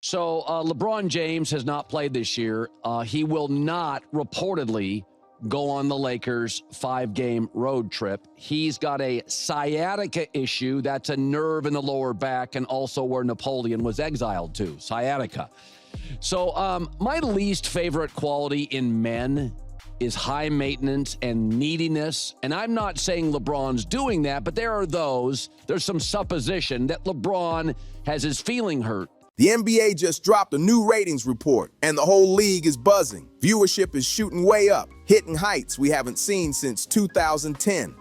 So LeBronJames has not played this year. He will not reportedly go on the Lakers' 5-game road trip. He's got a sciatica issue. That's a nerve in the lower back and also where Napoleon was exiled to, sciatica. So my least favorite quality in men is high maintenance and neediness. And I'm not saying LeBron's doing that, but there's some supposition that LeBron has his feeling hurt. The NBA just dropped a new ratings report, and the whole league is buzzing. Viewership is shooting way up, hitting heights we haven't seen since 2010.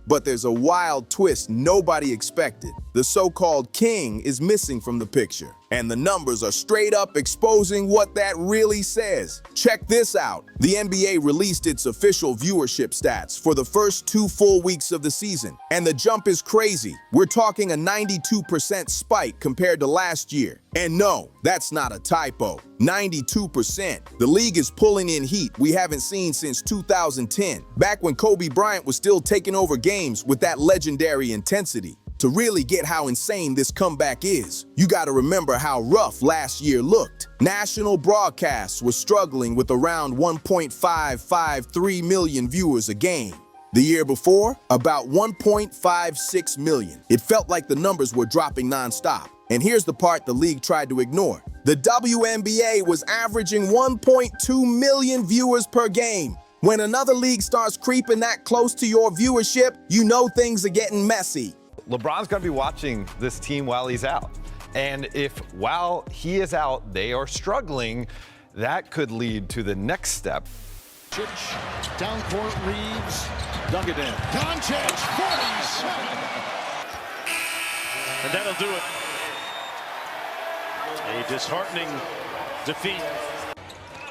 But there's a wild twist nobody expected. The so-called king is missing from the picture, and the numbers are straight up exposing what that really says. Check this out. The NBA released its official viewership stats for the first 2 full weeks of the season, and the jump is crazy. We're talking a 92% spike compared to last year. And no, that's not a typo. 92%. The league is pulling in heat we haven't seen since 2010, back when Kobe Bryant was still taking over games with that legendary intensity. To really get how insane this comeback is, you gotta remember how rough last year looked. National broadcasts were struggling with around 1.553 million viewers a game. The year before, about 1.56 million. It felt like the numbers were dropping nonstop. And here's the part the league tried to ignore. The WNBA was averaging 1.2 million viewers per game. When another league starts creeping that close to your viewership, you know things are getting messy. LeBron's going to be watching this team while he's out. And if while he is out, they are struggling, that could lead to the next step. Down court, Reeves, dug it in. Doncic, 47. And that'll do it. A disheartening defeat.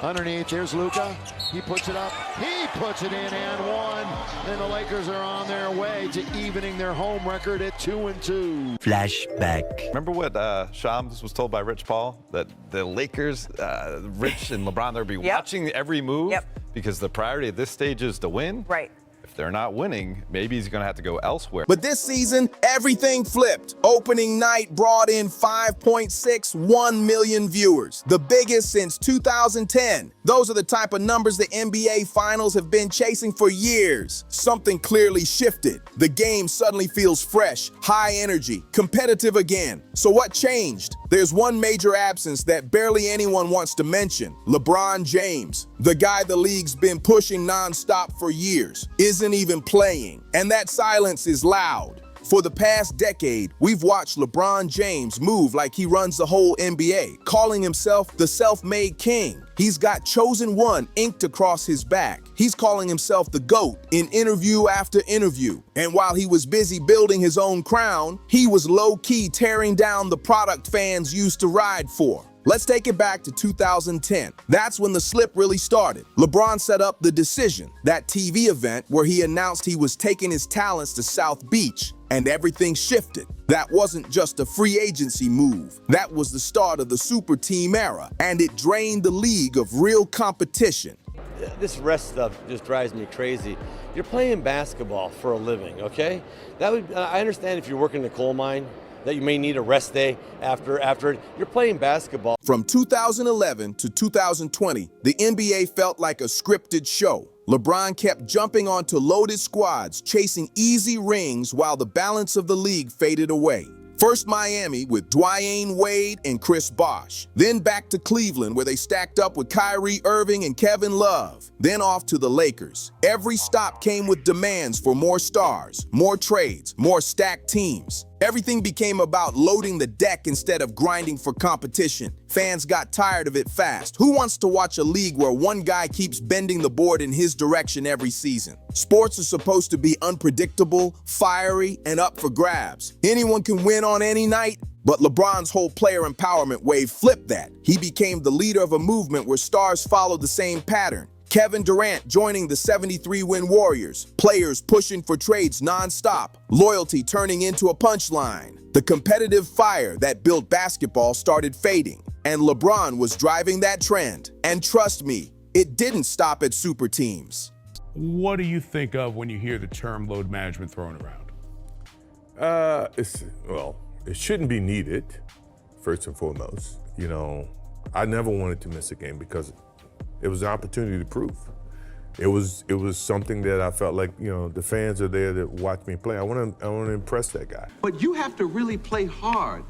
Underneath, there's Luka. He puts it up. He puts it in and one. And the Lakers are on their way to evening their home record at 2-2. Flashback. Remember what Shams was told by Rich Paul? That the Lakers, Rich and LeBron, they'll be watching every move because the priority at this stage is to win. Right. If they're not winning, maybe he's going to have to go elsewhere. But this season, everything flipped. Opening night brought in 5.61 million viewers, the biggest since 2010. Those are the type of numbers the NBA Finals have been chasing for years. Something clearly shifted. The game suddenly feels fresh, high energy, competitive again. So what changed? There's one major absence that barely anyone wants to mention: LeBron James. The guy the league's been pushing nonstop for years isn't even playing, and that silence is loud. For the past decade, we've watched LeBron James move like he runs the whole NBA, calling himself the self-made king. He's got chosen one inked across his back. He's calling himself the GOAT in interview after interview. And while he was busy building his own crown, he was low-key tearing down the product fans used to ride for. Let's take it back to 2010. That's when the slip really started. LeBron set up The Decision, that TV event where he announced he was taking his talents to South Beach, and everything shifted. That wasn't just a free agency move. That was the start of the super team era, and it drained the league of real competition. This rest stuff just drives me crazy. You're playing basketball for a living, okay? I understand if you're working in a coal mine, that you may need a rest day after it. You're playing basketball. From 2011 to 2020, the NBA felt like a scripted show. LeBron kept jumping onto loaded squads, chasing easy rings while the balance of the league faded away. First Miami with Dwyane Wade and Chris Bosh. Then back to Cleveland where they stacked up with Kyrie Irving and Kevin Love. Then off to the Lakers. Every stop came with demands for more stars, more trades, more stacked teams. Everything became about loading the deck instead of grinding for competition. Fans got tired of it fast. Who wants to watch a league where one guy keeps bending the board in his direction every season? Sports are supposed to be unpredictable, fiery, and up for grabs. Anyone can win on any night. But LeBron's whole player empowerment wave flipped that. He became the leader of a movement where stars followed the same pattern. Kevin Durant joining the 73-win Warriors, players pushing for trades nonstop, loyalty turning into a punchline. The competitive fire that built basketball started fading, and LeBron was driving that trend. And trust me, it didn't stop at super teams. What do you think of when you hear the term load management thrown around? It shouldn't be needed, first and foremost. you know, I never wanted to miss a game because it was an opportunity to prove. It was something that I felt like, you know, the fans are there to watch me play. I want to impress that guy. But you have to really play hard.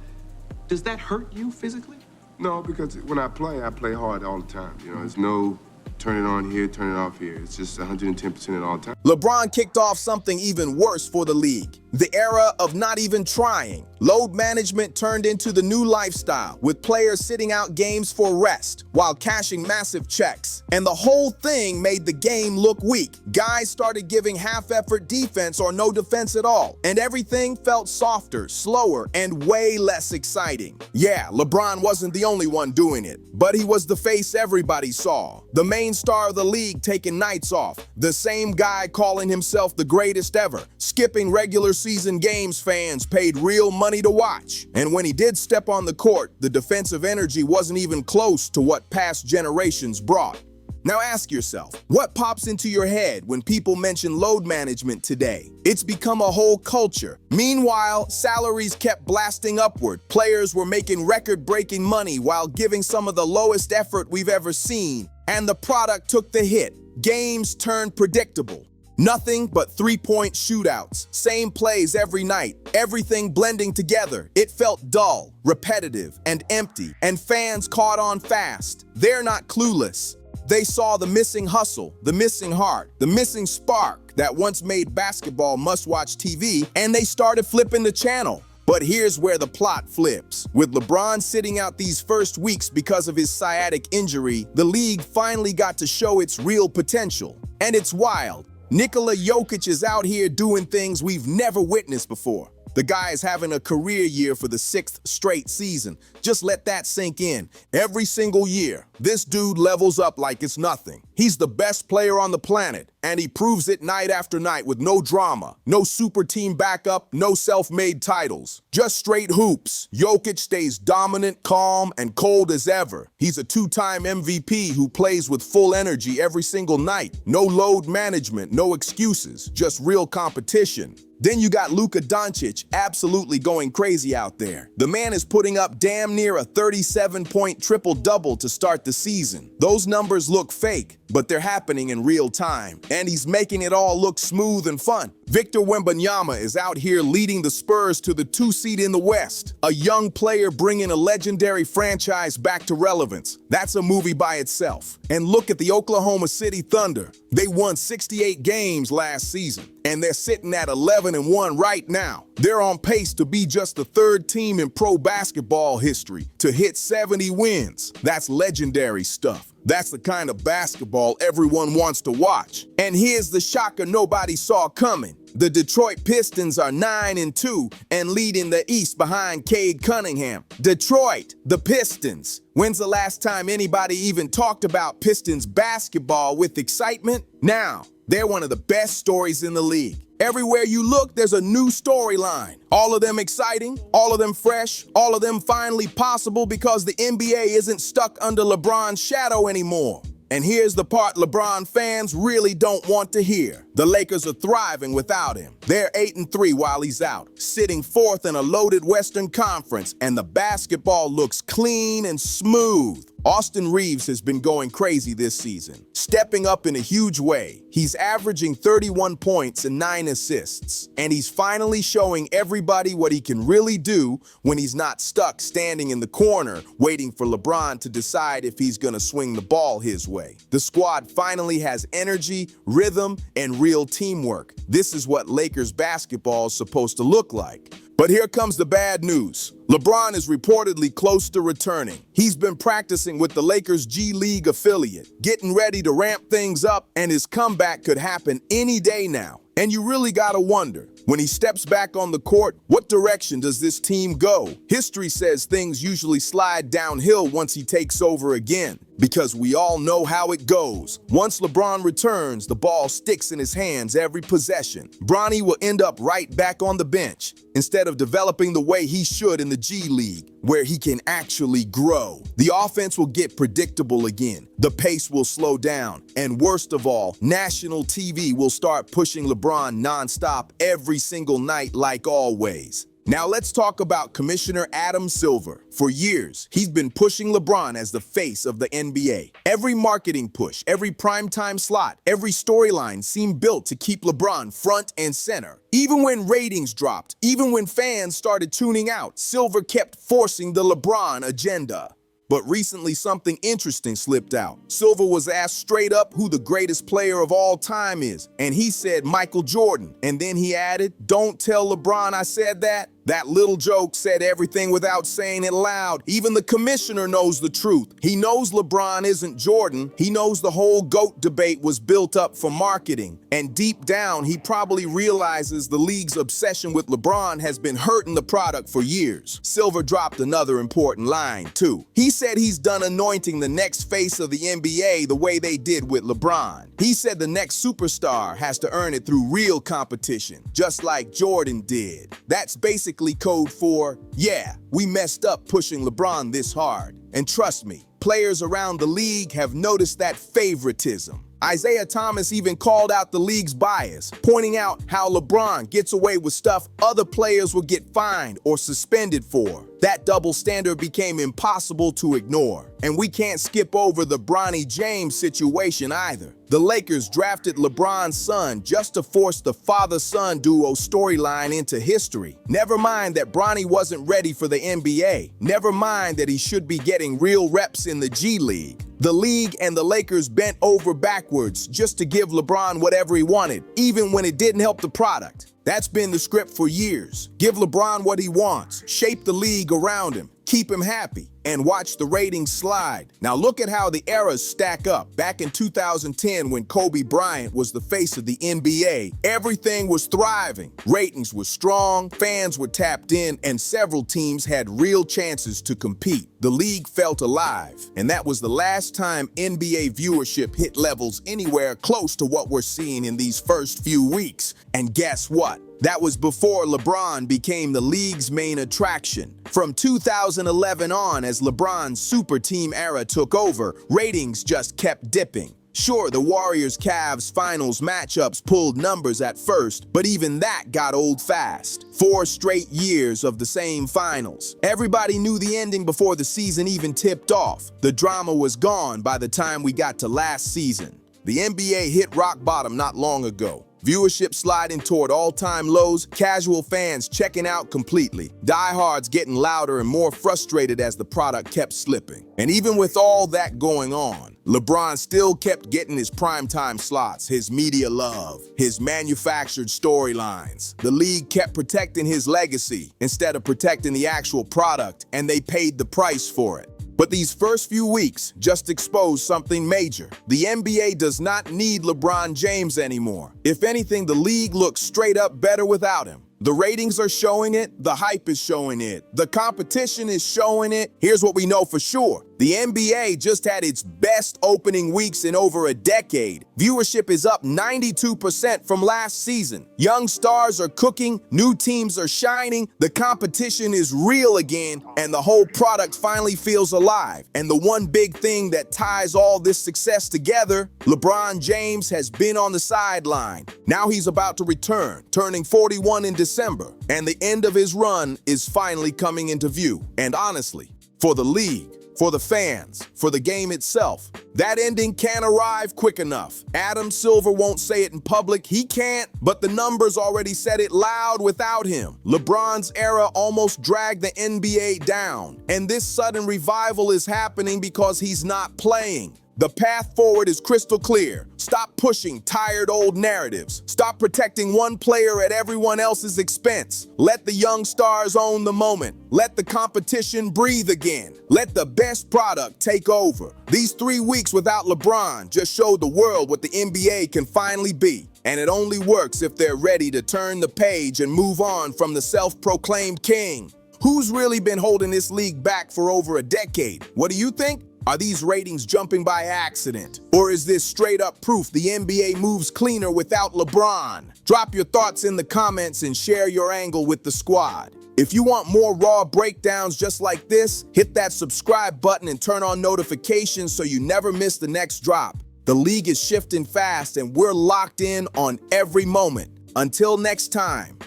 Does that hurt you physically? No, because when I play hard all the time. You know, there's no turn it on here, turn it off here. It's just 110% all the time. LeBron kicked off something even worse for the league. The era of not even trying. Load management turned into the new lifestyle, with players sitting out games for rest while cashing massive checks. And the whole thing made the game look weak. Guys started giving half-effort defense or no defense at all, and everything felt softer, slower, and way less exciting. Yeah, LeBron wasn't the only one doing it, but he was the face everybody saw. The main star of the league taking nights off, the same guy calling himself the greatest ever, skipping regular season games fans paid real money to watch. And when he did step on the court, the defensive energy wasn't even close to what past generations brought. Now ask yourself, what pops into your head when people mention load management today? It's become a whole culture. Meanwhile, salaries kept blasting upward. Players were making record-breaking money while giving some of the lowest effort we've ever seen. And the product took the hit. Games turned predictable. Nothing but three-point shootouts, same plays every night, everything blending together. It felt dull, repetitive, and empty, and fans caught on fast. They're not clueless. They saw the missing hustle, the missing heart, the missing spark that once made basketball must-watch TV, and they started flipping the channel. But here's where the plot flips. With LeBron sitting out these first weeks because of his sciatic injury, the league finally got to show its real potential. And it's wild. NikolaJokic is out here doing things we've never witnessed before. The guy is having a career year for the 6th straight season. Just let that sink in. Every single year, this dude levels up like it's nothing. He's the best player on the planet, and he proves it night after night with no drama, no super team backup, no self-made titles. Just straight hoops. Jokic stays dominant, calm, and cold as ever. He's a 2-time MVP who plays with full energy every single night. No load management, no excuses, just real competition. Then you got LukaDoncic absolutely going crazy out there. The man is putting up damn near a 37-point triple-double to start the season. Those numbers look fake, but they're happening in real time, and he's making it all look smooth and fun. Victor Wembanyama is out here leading the Spurs to the 2 seed in the West. A young player bringing a legendary franchise back to relevance. That's a movie by itself. And look at the Oklahoma City Thunder. They won 68 games last season, and they're sitting at 11-1 right now. They're on pace to be just the 3rd team in pro basketball history to hit 70 wins. That's legendary stuff. That's the kind of basketball everyone wants to watch. And here's the shocker nobody saw coming. The Detroit Pistons are 9-2 and leading the East behind Cade Cunningham. Detroit, the Pistons. When's the last time anybody even talked about Pistons basketball with excitement? Now, they're one of the best stories in the league. Everywhere you look, there's a new storyline. All of them exciting, all of them fresh, all of them finally possible because the NBA isn't stuck under LeBron's shadow anymore. And here's the part LeBron fans really don't want to hear. The Lakers are thriving without him. They're 8-3 while he's out, sitting 4th in a loaded Western Conference, and the basketball looks clean and smooth. Austin Reeves has been going crazy this season, stepping up in a huge way. He's averaging 31 points and 9 assists, and he's finally showing everybody what he can really do when he's not stuck standing in the corner waiting for LeBron to decide if he's gonna swing the ball his way. The squad finally has energy, rhythm, and real teamwork. This is what Lakers basketball is supposed to look like. But here comes the bad news. LeBron is reportedly close to returning. He's been practicing with the Lakers' G League affiliate, getting ready to ramp things up, and his comeback could happen any day now. And you really gotta wonder, when he steps back on the court, what direction does this team go? History says things usually slide downhill once he takes over again, because we all know how it goes. Once LeBron returns, the ball sticks in his hands every possession. Bronny will end up right back on the bench, instead of developing the way he should in the G League, where he can actually grow. The offense will get predictable again. The pace will slow down. And worst of all, national TV will start pushing LeBron nonstop every single night like always. Now let's talk about Commissioner Adam Silver. For years, he's been pushing LeBron as the face of the NBA. Every marketing push, every primetime slot, every storyline seemed built to keep LeBron front and center. Even when ratings dropped, even when fans started tuning out, Silver kept forcing the LeBron agenda. But recently, something interesting slipped out. Silver was asked straight up who the greatest player of all time is, and he said Michael Jordan. And then he added, "Don't tell LeBron I said that." That little joke said everything without saying it loud. Even the commissioner knows the truth. He knows LeBron isn't Jordan. He knows the whole GOAT debate was built up for marketing. And deep down, he probably realizes the league's obsession with LeBron has been hurting the product for years. Silver dropped another important line, too. He said he's done anointing the next face of the NBA the way they did with LeBron. He said the next superstar has to earn it through real competition, just like Jordan did. That's basically code for, yeah, we messed up pushing LeBron this hard. And trust me, players around the league have noticed that favoritism. Isaiah Thomas even called out the league's bias, pointing out how LeBron gets away with stuff other players will get fined or suspended for. That double standard became impossible to ignore. And we can't skip over the LeBronJames situation either. The Lakers drafted LeBron's son just to force the father-son duo storyline into history. Never mind that Bronny wasn't ready for the NBA. Never mind that he should be getting real reps in the G League. The league and the Lakers bent over backwards just to give LeBron whatever he wanted, even when it didn't help the product. That's been the script for years. Give LeBron what he wants, shape the league around him, keep him happy, and watch the ratings slide. Now look at how the eras stack up. Back in 2010, when Kobe Bryant was the face of the NBA, everything was thriving. Ratings were strong, fans were tapped in, and several teams had real chances to compete. The league felt alive, and that was the last time NBA viewership hit levels anywhere close to what we're seeing in these first few weeks. And guess what? That was before LeBron became the league's main attraction. From 2011 on, as LeBron's super team era took over, ratings just kept dipping. Sure, the Warriors-Cavs finals matchups pulled numbers at first, but even that got old fast. 4 straight years of the same finals. Everybody knew the ending before the season even tipped off. The drama was gone by the time we got to last season. The NBA hit rock bottom not long ago. Viewership sliding toward all-time lows, casual fans checking out completely, diehards getting louder and more frustrated as the product kept slipping. And even with all that going on, LeBron still kept getting his primetime slots, his media love, his manufactured storylines. The league kept protecting his legacy instead of protecting the actual product, and they paid the price for it. But these first few weeks just exposed something major. The NBA does not need LeBronJames anymore. If anything, the league looks straight up better without him. The ratings are showing it, the hype is showing it, the competition is showing it. Here's what we know for sure. The NBA just had its best opening weeks in over a decade. Viewership is up 92% from last season. Young stars are cooking, new teams are shining, the competition is real again, and the whole product finally feels alive. And the one big thing that ties all this success together, LeBronJames has been on the sideline. Now he's about to return, turning 41 in December, and the end of his run is finally coming into view. And honestly, for the league, for the fans, for the game itself, that ending can't arrive quick enough. Adam Silver won't say it in public, he can't, but the numbers already said it loud without him. LeBron's era almost dragged the NBA down, and this sudden revival is happening because he's not playing. The path forward is crystal clear. Stop pushing tired old narratives. Stop protecting one player at everyone else's expense. Let the young stars own the moment. Let the competition breathe again. Let the best product take over. These 3 weeks without LeBron just showed the world what the NBA can finally be. And it only works if they're ready to turn the page and move on from the self-proclaimed king. Who's really been holding this league back for over a decade? What do you think? Are these ratings jumping by accident? Or is this straight up proof the NBA moves cleaner without LeBron? Drop your thoughts in the comments and share your angle with the squad. If you want more raw breakdowns just like this, hit that subscribe button and turn on notifications so you never miss the next drop. The league is shifting fast and we're locked in on every moment. Until next time.